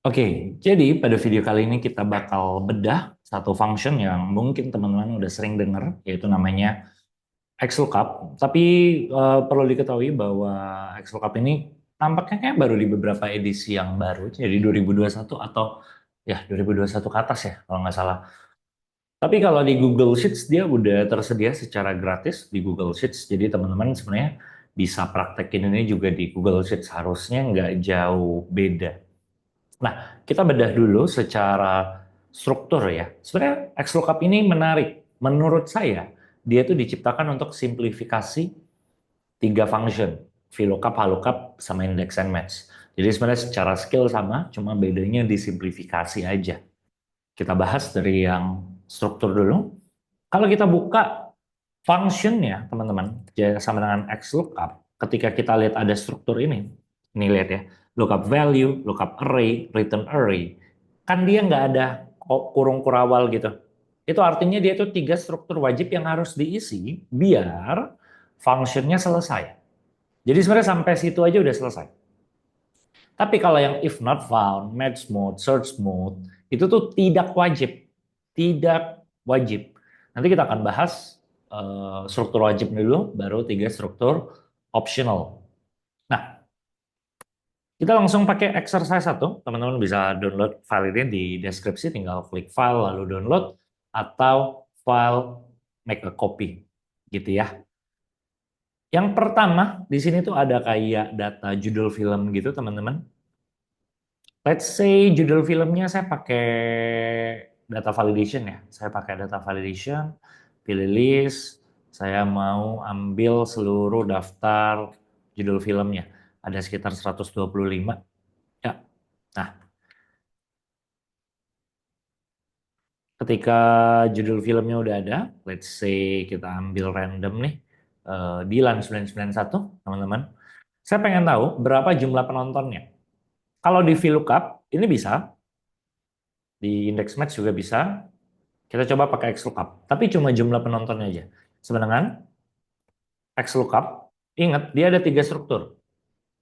Oke, jadi pada video kali ini kita bakal bedah satu function yang mungkin teman-teman udah sering dengar, yaitu namanya XLOOKUP. Tapi perlu diketahui bahwa XLOOKUP ini tampaknya kayak baru di beberapa edisi yang baru, jadi 2021 atau ya 2021 ke atas ya kalau nggak salah. Tapi kalau di Google Sheets dia udah tersedia secara gratis di Google Sheets, jadi teman-teman sebenarnya bisa praktekin ini juga di Google Sheets, harusnya nggak jauh beda. Nah, kita bedah dulu secara struktur ya. Sebenarnya XLOOKUP ini menarik. Menurut saya, dia itu diciptakan untuk simplifikasi tiga function. VLOOKUP, HLOOKUP, sama index and match. Jadi sebenarnya secara skill sama, cuma bedanya disimplifikasi aja. Kita bahas dari yang struktur dulu. Kalau kita buka functionnya, teman-teman, sama dengan XLOOKUP, ketika kita lihat ada struktur ini lihat ya, lookup value, lookup array, return array, kan dia nggak ada kurung kurawal gitu. Itu artinya dia itu tiga struktur wajib yang harus diisi biar functionnya selesai. Jadi sebenarnya sampai situ aja udah selesai. Tapi kalau yang if not found, match mode, search mode, itu tuh tidak wajib. Tidak wajib. Nanti kita akan bahas struktur wajib dulu, baru tiga struktur optional. Nah, kita langsung pakai exercise satu. Teman-teman bisa download file ini di deskripsi, tinggal klik file lalu download, atau file make a copy. Gitu ya. Yang pertama, di sini tuh ada kayak data judul film gitu, teman-teman. Let's say judul filmnya saya pakai data validation ya. Saya pakai data validation, pilih list, saya mau ambil seluruh daftar judul filmnya. Ada sekitar 125. Ya. Nah, ketika judul filmnya udah ada, let's say kita ambil random nih, Dilan 991, teman-teman. Saya pengen tahu berapa jumlah penontonnya. Kalau di VLOOKUP, ini bisa, di index match juga bisa. Kita coba pakai XLOOKUP, tapi cuma jumlah penontonnya aja. Sebenarnya XLOOKUP, ingat dia ada tiga struktur.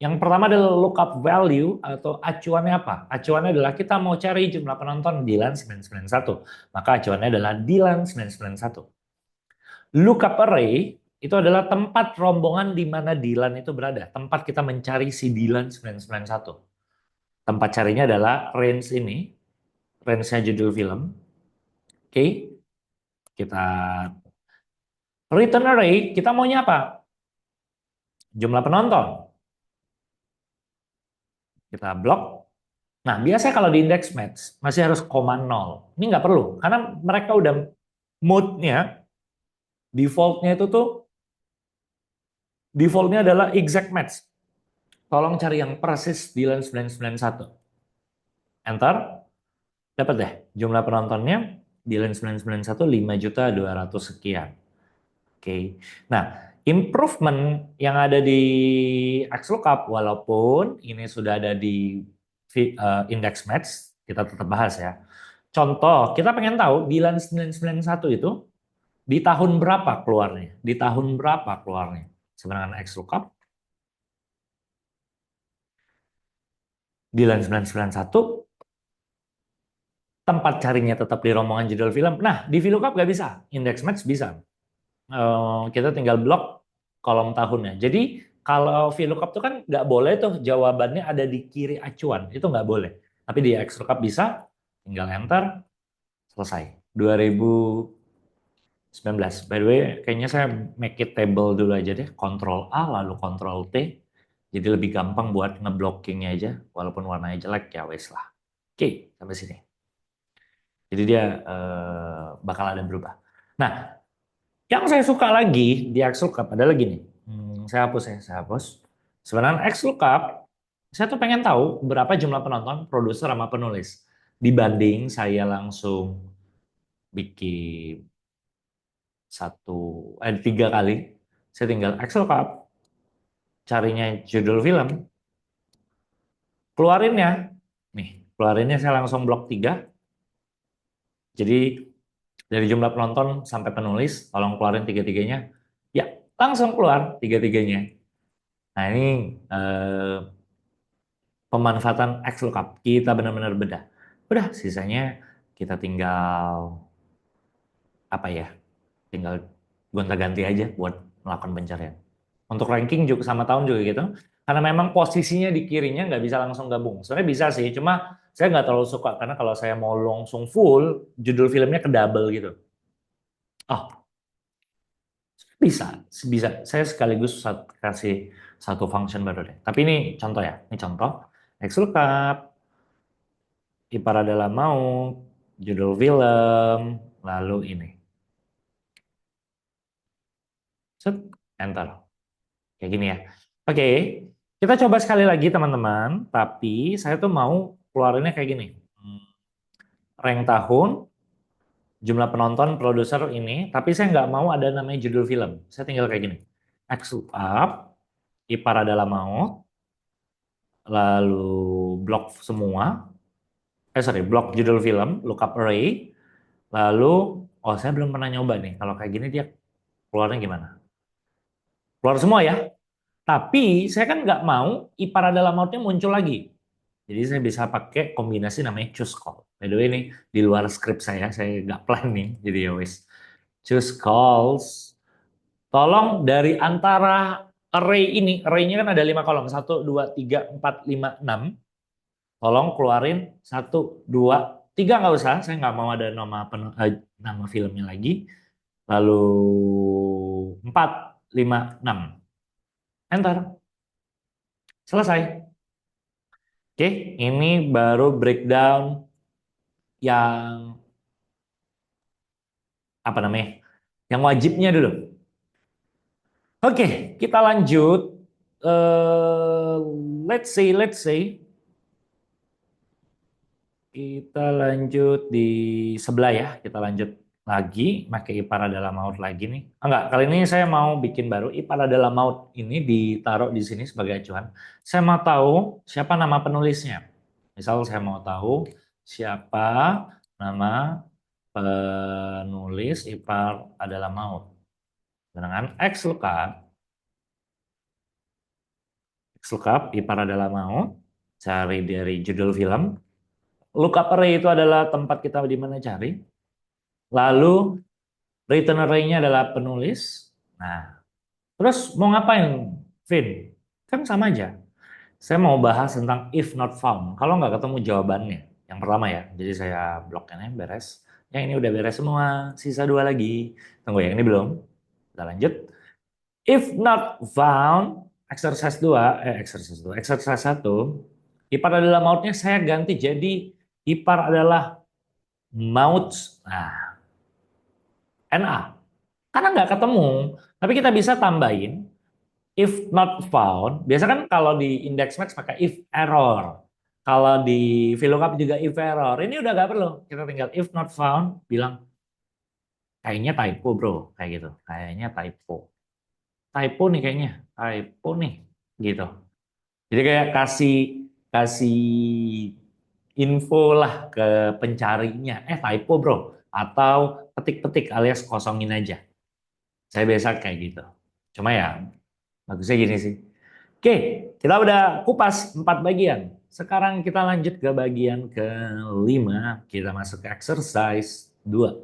Yang pertama adalah lookup value atau acuannya apa? Acuannya adalah kita mau cari jumlah penonton Dilan 991. Maka acuannya adalah Dilan 991. Lookup array itu adalah tempat rombongan di mana Dilan itu berada. Tempat kita mencari si Dilan 991. Tempat carinya adalah range ini. Range-nya judul film. Oke, kita return array, kita maunya apa? Jumlah penonton. Kita blok. Nah, biasanya kalau di index match masih harus koma nol. Ini nggak perlu, karena mereka udah mode-nya, default-nya itu tuh, default-nya adalah exact match. Tolong cari yang persis di line 991. Enter, dapat deh jumlah penontonnya di line 991 5.200.000 sekian. Oke. Nah, improvement yang ada di XLOOKUP walaupun ini sudah ada di index match, kita tetap bahas ya. Contoh, kita pengen tahu Dilan 991 itu di tahun berapa keluarnya? Di tahun berapa keluarnya? Sebenarnya XLOOKUP, Dilan 991, tempat carinya tetap di rombongan judul film. Nah, di VLOOKUP nggak bisa, index match bisa. Kita tinggal blok kolom tahunnya. Jadi kalau VLOOKUP itu kan nggak boleh tuh jawabannya ada di kiri acuan, itu nggak boleh. Tapi di XLOOKUP bisa, tinggal enter, selesai. 2019. By the way, kayaknya saya make it table dulu aja deh. Ctrl A lalu Ctrl T. Jadi lebih gampang buat ngeblockingnya aja. Walaupun warnanya jelek ya wes lah. Oke, sampai sini. Jadi dia bakal ada berubah. Nah, yang saya suka lagi di XLOOKUP adalah gini. Saya hapus ya, saya hapus. Sebenarnya XLOOKUP, saya tuh pengen tahu berapa jumlah penonton, produser sama penulis. Dibanding saya langsung bikin tiga kali, saya tinggal XLOOKUP, carinya judul film, keluarinnya, nih, keluarinnya saya langsung blok 3. Jadi dari jumlah penonton sampai penulis, tolong keluarin tiga-tiganya. Ya, langsung keluar tiga-tiganya. Nah ini pemanfaatan XLOOKUP. Kita benar-benar bedah. Udah, sisanya kita tinggal apa ya? Tinggal gonta-ganti aja buat melakukan pencarian. Untuk ranking juga sama tahun juga gitu. Karena memang posisinya di kirinya nggak bisa langsung gabung. Sebenarnya bisa sih, cuma saya nggak terlalu suka karena kalau saya mau langsung full, judul filmnya ke double gitu. Oh, bisa, bisa. Saya sekaligus kasih satu function baru deh. Tapi ini contoh ya, ini contoh. XLOOKUP, Ipar adalah maut, judul film, lalu ini. Set, enter. Kayak gini ya. Oke, kita coba sekali lagi teman-teman. Tapi saya tuh mau keluarinnya kayak gini. Rank tahun, jumlah penonton, produser ini. Tapi saya nggak mau ada namanya judul film. Saya tinggal kayak gini. XLOOKUP, Ipar adalah maut, lalu blok semua. Sorry, blok judul film, lookup array. Lalu, oh saya belum pernah nyoba nih. Kalau kayak gini dia keluarnya gimana? Keluar semua ya. Tapi saya kan nggak mau ipar adalah mautnya muncul lagi. Jadi saya bisa pakai kombinasi namanya choose call. By the way ini di luar skrip saya nggak plan nih. Jadi ya wes. Choose calls. Tolong dari antara array ini, array-nya kan ada 5 kolom. 1, 2, 3, 4, 5, 6. Tolong keluarin 1, 2, 3 nggak usah. Saya nggak mau ada nama filmnya lagi. Lalu 4, 5, 6. Enter. Selesai. Oke, ini baru breakdown yang apa namanya? Yang wajibnya dulu. Oke, kita lanjut. Eh, let's say kita lanjut di sebelah ya. Kita lanjut lagi, pakai ipar adalah maut lagi nih. Enggak, kali ini saya mau bikin baru. Ipar adalah maut ini ditaruh di sini sebagai acuan. Saya mau tahu siapa nama penulisnya. Misal saya mau tahu siapa nama penulis ipar adalah maut. Dengan XLOOKUP ipar adalah maut. Cari dari judul film. Lookup array itu adalah tempat kita di mana cari. Lalu return array-nya adalah penulis. Nah, terus mau ngapain, Vin? Kan sama aja. Saya mau bahas tentang if not found. Kalau nggak ketemu jawabannya. Yang pertama ya. Jadi saya bloknya beres. Yang ini udah beres semua. Sisa 2 lagi. Tunggu yang ini belum. Kita lanjut. If not found, exercise 1. Ipar adalah mautnya saya ganti jadi ipar adalah maut. Nah, NA. Karena nggak ketemu. Tapi kita bisa tambahin if not found. Biasa kan kalau di index match pakai if error. Kalau di VLOOKUP juga if error. Ini udah nggak perlu. Kita tinggal if not found, bilang kayaknya typo bro. Kayak gitu. Kayaknya typo. Typo nih kayaknya. Typo nih. Gitu. Jadi kayak kasih kasih info lah ke pencarinya. Typo bro. Atau petik-petik alias kosongin aja. Saya biasa kayak gitu. Cuma ya bagusnya gini sih. Oke, kita udah kupas 4 bagian. Sekarang kita lanjut ke bagian kelima. Kita masuk ke exercise 2.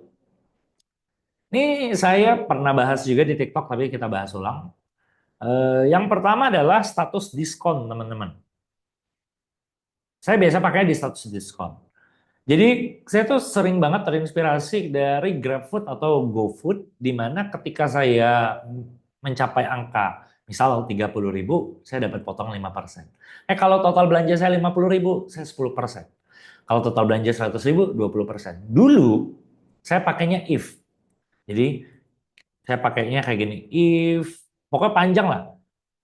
Ini saya pernah bahas juga di TikTok, tapi kita bahas ulang. Yang pertama adalah status diskon, teman-teman. Saya biasa pakai di status diskon. Jadi saya tuh sering banget terinspirasi dari GrabFood atau GoFood, di mana ketika saya mencapai angka misal 30.000, saya dapat potong 5%. Kalau total belanja saya 50.000, saya 10%. Kalau total belanja 100.000, 20%. Dulu saya pakainya if. Jadi saya pakainya kayak gini, if, pokoknya panjang lah.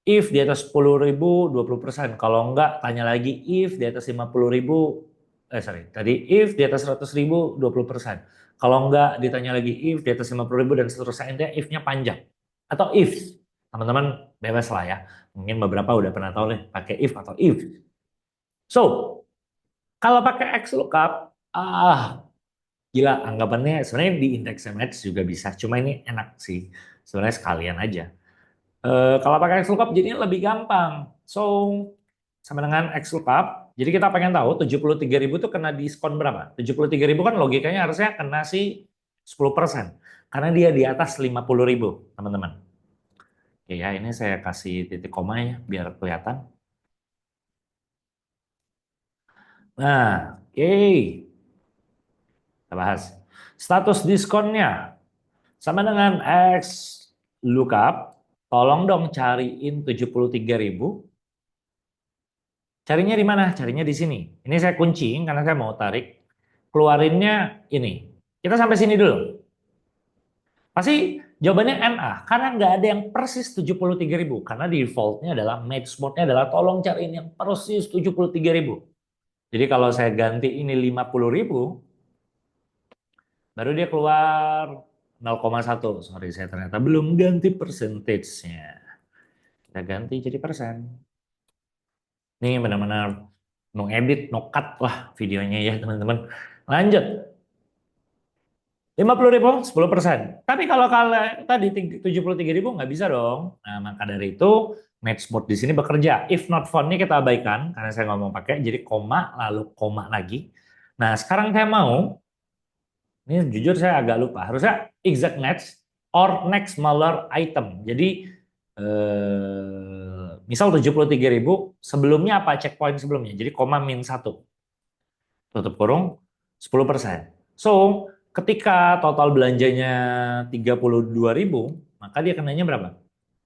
If di atas 10.000, 20%. Kalau enggak, tanya lagi, if di atas 50.000, tadi if di atas 100.000, 20%. Kalau enggak, ditanya lagi if di atas 50.000 dan seterusnya. Intinya if-nya panjang. Atau if, teman-teman bebas lah ya. Mungkin beberapa udah pernah tahu nih, pakai if atau if. So, kalau pakai XLOOKUP, gila, anggapannya sebenarnya di index match juga bisa. Cuma ini enak sih, sebenarnya sekalian aja. Kalau pakai XLOOKUP jadinya lebih gampang. So, sama dengan X lookup. Jadi kita pengen tahu 73.000 tuh kena diskon berapa? 73.000 kan logikanya harusnya kena si 10%. Karena dia di atas 50.000, teman-teman. Oke ya, ini saya kasih titik koma ya, biar kelihatan. Nah, oke. Kita bahas. Status diskonnya sama dengan X lookup. Tolong dong cariin 73.000. Carinya di mana? Carinya di sini. Ini saya kunci karena saya mau tarik. Keluarinnya ini. Kita sampai sini dulu. Pasti jawabannya NA. Karena nggak ada yang persis 73.000. Karena defaultnya adalah match mode-nya adalah tolong cariin yang persis 73.000. Jadi kalau saya ganti ini 50.000, baru dia keluar 0,1. Sorry, saya ternyata belum ganti percentage-nya. Kita ganti jadi persen. Ini benar-benar no edit, no cut lah videonya ya teman-teman. Lanjut. 50.000, 10%. Tapi kalau tadi 73.000 nggak bisa dong. Nah, maka dari itu match mode di sini bekerja. If not found-nya kita abaikan karena saya nggak mau pakai. Jadi koma lalu koma lagi. Nah, sekarang saya mau, ini jujur saya agak lupa. Harusnya exact match or next smaller item. Jadi misal 73.000 sebelumnya apa checkpoint sebelumnya. Jadi koma min 1. Tutup kurung 10%. So, ketika total belanjanya 32.000, maka dia kenanya berapa?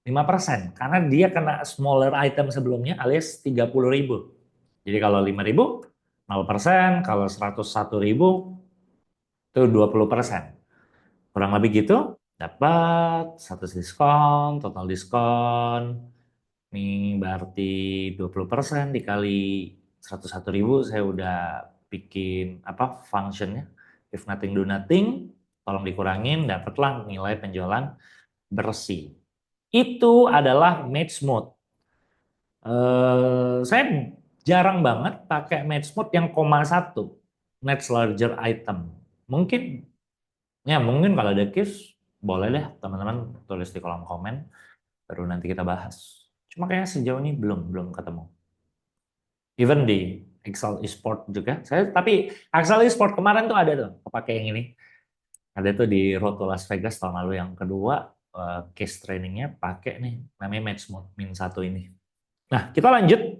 5%. Karena dia kena smaller item sebelumnya alias 30.000. Jadi kalau 5.000, 0%. Kalau 101.000, itu 20%. Kurang lebih gitu. Dapat 100 diskon, total diskon. Ini berarti 20% dikali 101.000, saya udah bikin apa functionnya. If nothing do nothing, tolong dikurangin, dapatlah nilai penjualan bersih. Itu adalah match mode. Saya jarang banget pakai match mode yang koma 1, next larger item. Mungkin kalau ada case, boleh deh teman-teman tulis di kolom komen, baru nanti kita bahas. Cuma kayaknya sejauh ini belum ketemu. Even di Excel Esport juga. Tapi Excel Esport kemarin tuh ada tuh, pakai yang ini. Ada tuh di Road to Las Vegas tahun lalu yang kedua, case trainingnya pakai nih, namanya match mode min 1 ini. Nah, kita lanjut.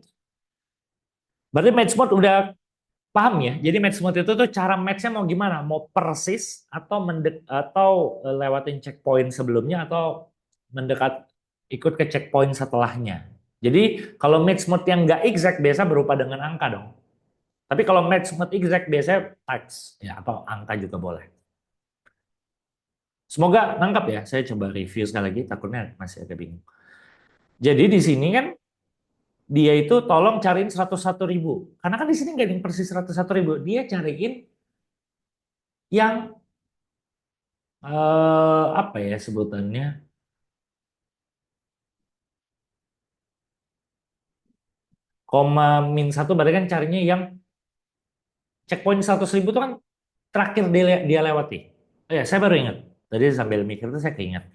Berarti match mode udah paham ya? Jadi match mode itu tuh cara matchnya mau gimana? Mau persis atau lewatin checkpoint sebelumnya atau mendekat ikut ke checkpoint setelahnya. Jadi kalau match mode yang nggak exact biasa berupa dengan angka dong. Tapi kalau match mode exact biasanya text ya atau angka juga boleh. Semoga nangkap ya. Saya coba review sekali lagi. Takutnya masih agak bingung. Jadi di sini kan dia itu tolong cariin 101.000. Karena kan di sini nggak ada yang persis 101.000. Dia cariin yang apa ya sebutannya? Koma min 1 berarti kan carinya yang checkpoint 100.000 itu kan terakhir dia lewati. Oh ya, saya baru ingat. Tadi sambil mikir itu saya keinget.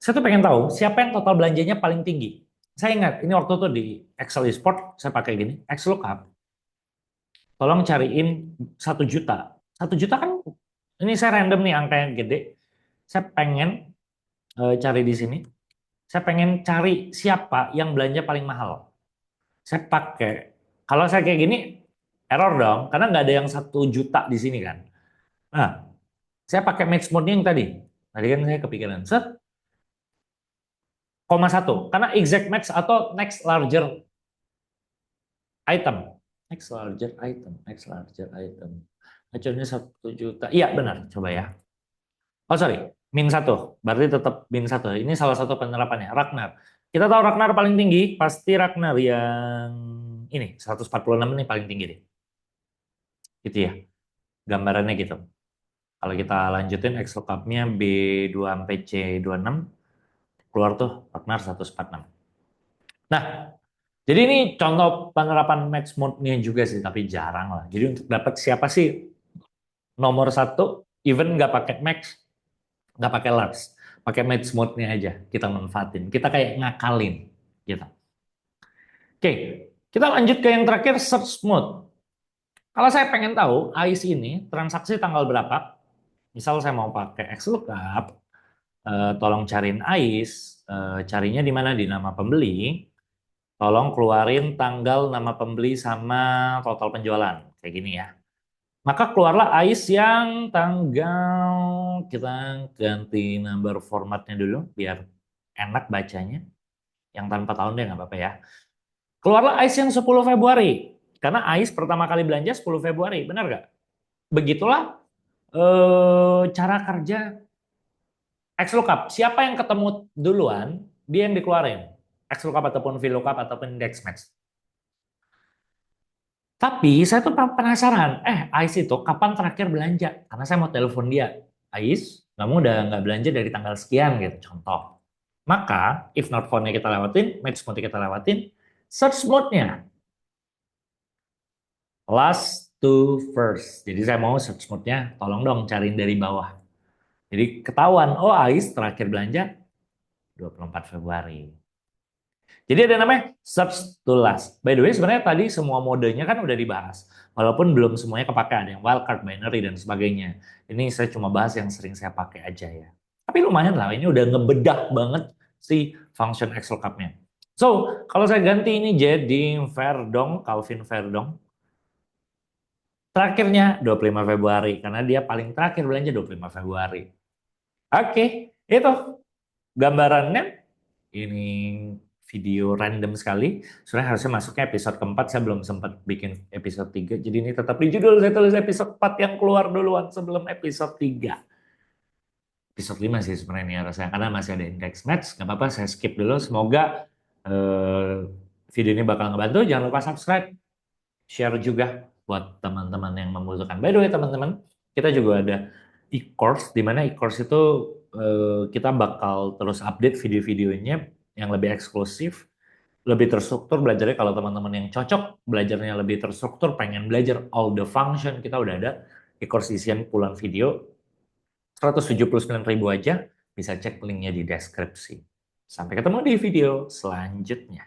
Saya tuh pengen tahu siapa yang total belanjanya paling tinggi. Saya ingat, ini waktu itu di Excel Esport, saya pakai gini, X lookup. Tolong cariin 1 juta. 1 juta kan, ini saya random nih angka yang gede. Saya pengen cari di sini. Saya pengen cari siapa yang belanja paling mahal. Saya pakai, kalau saya kayak gini, error dong, karena nggak ada yang 1 juta di sini kan. Nah, saya pakai match mode yang tadi. Tadi kan saya kepikiran, set, koma 1. Karena exact match atau next larger item. Next larger item, next larger item. Acuannya 1 juta. Iya benar, coba ya. Oh sorry, min 1. Berarti tetap min 1. Ini salah satu penerapannya, Ragnar. Kita tahu Ragnar paling tinggi, pasti Ragnar yang ini, 146 ini paling tinggi deh. Gitu ya, gambarannya gitu. Kalau kita lanjutin Excel Cup-nya B2 sampai C26, keluar tuh Ragnar 146. Nah, jadi ini contoh penerapan match mode-nya juga sih, tapi jarang lah. Jadi untuk dapat siapa sih nomor 1, even nggak pakai max, nggak pakai large, pakai match mode-nya aja kita manfaatin. Kita kayak ngakalin gitu. Oke, Kita lanjut ke yang terakhir, search mode. Kalau saya pengen tahu AIS ini transaksi tanggal berapa, misal saya mau pakai XLOOKUP, tolong cariin AIS, carinya di mana? Di nama pembeli, tolong keluarin tanggal nama pembeli sama total penjualan, kayak gini ya. Maka keluarlah AIS yang tanggal, kita ganti number formatnya dulu, biar enak bacanya, yang tanpa tahun deh nggak apa-apa ya. Keluarlah AIS yang 10 Februari, karena AIS pertama kali belanja 10 Februari, benar nggak? Begitulah cara kerja XLOOKUP. Siapa yang ketemu duluan, dia yang dikeluarin. XLOOKUP ataupun VLOOKUP ataupun index match. Tapi saya tuh penasaran, Ais itu kapan terakhir belanja? Karena saya mau telepon dia. Ais, kamu udah nggak belanja dari tanggal sekian gitu, contoh. Maka, if not found-nya kita lewatin, match mode kita lewatin, search mode-nya. Last to first. Jadi saya mau search mode-nya, tolong dong cariin dari bawah. Jadi ketahuan, oh Ais terakhir belanja 24 Februari. Jadi ada namanya search to last. By the way, sebenarnya tadi semua modenya kan udah dibahas. Walaupun belum semuanya kepake, ada yang wildcard, binary, dan sebagainya. Ini saya cuma bahas yang sering saya pakai aja ya. Tapi lumayan lah, ini udah ngebedah banget si function XLOOKUP-nya. So, kalau saya ganti ini jadi Verdong, Calvin Verdong. Terakhirnya 25 Februari, karena dia paling terakhir belanja 25 Februari. Oke, itu gambarannya. Ini video random sekali. Sebenarnya harusnya masuknya episode keempat, saya belum sempat bikin episode 3. Jadi ini tetap di judul, saya tulis episode 4 yang keluar duluan sebelum episode 3. Episode 5 sih sebenarnya ini harusnya, karena masih ada index match. Nggak apa-apa, saya skip dulu. Semoga video ini bakal ngebantu. Jangan lupa subscribe, share juga buat teman-teman yang membutuhkan. By the way teman-teman, kita juga ada e-course, di mana e-course itu kita bakal terus update video-videonya yang lebih eksklusif, lebih terstruktur belajarnya. Kalau teman-teman yang cocok belajarnya lebih terstruktur, pengen belajar all the function, kita udah ada e-course isian puluhan video, 179.000 aja, bisa cek linknya di deskripsi. Sampai ketemu di video selanjutnya.